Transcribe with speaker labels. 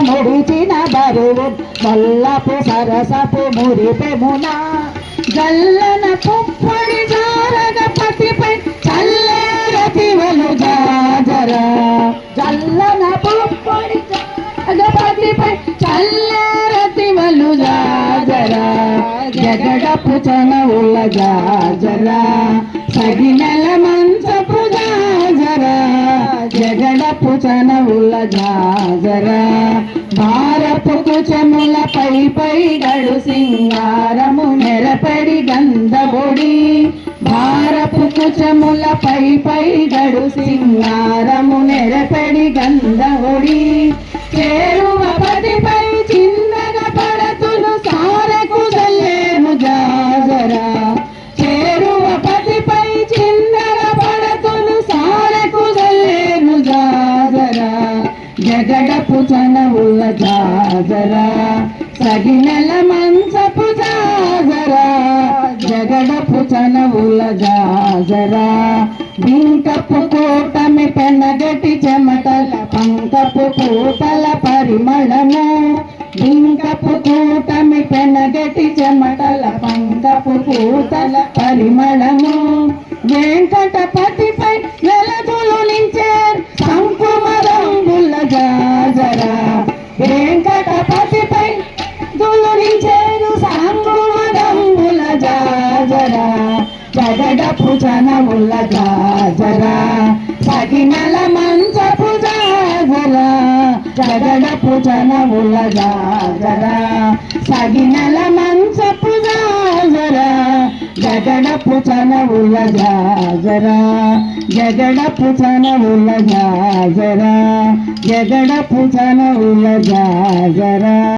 Speaker 1: ముడిచిన బరువు వల్లపు సరసపు మురిపెమున జల్లన పుప్పొడి జారగ పతిపై చల్లేరతివలు జాజరా జల్లన పుప్పొడి జగపతిపై చల్లేరతివలు జాజరా జగడపు చనవుల జాజరా సగినెల మంచపు జాజరా జగడపు చనవుల జాజరా భారపు కుచముల పై గడు సింగారము మెరపడి గంధబొడి భారపు కుచముల పై గడు సింగారము నెరపడి గంధబొడి చేరువ పదిపై చిన్నగా పడతులు సారకు జల్లేను జాజరా చేరువ పదిపై చిన్నగా పడతులు సారకు జల్లేను జాజరా జగడపు చనవుల జాజరా సగినెల మంచపు జాజరా జగడపు చనవుల జాజరా బింకపు కూటమి పెనగటి చెమటల పంకపు కూటల పరిమళము బింకపు కూటమి పెనగటి చెమటల పంకపు కూటల పరిమళము వెంకటపతిపై వెలదులు నించే సంకుమరంబుల జాజరా వెంకటపతిపై దులురించేరు సంకుమరంబుల జాజరా జగడపు చనవుల జాజరా సగినల మంచపు జాజరా జగడపు చనవుల జాజరా సగినల మంచపు జాజరా జగడపు చనవుల జాజరా జగడపు చనవుల జాజరా జగడపు చనవుల జాజరా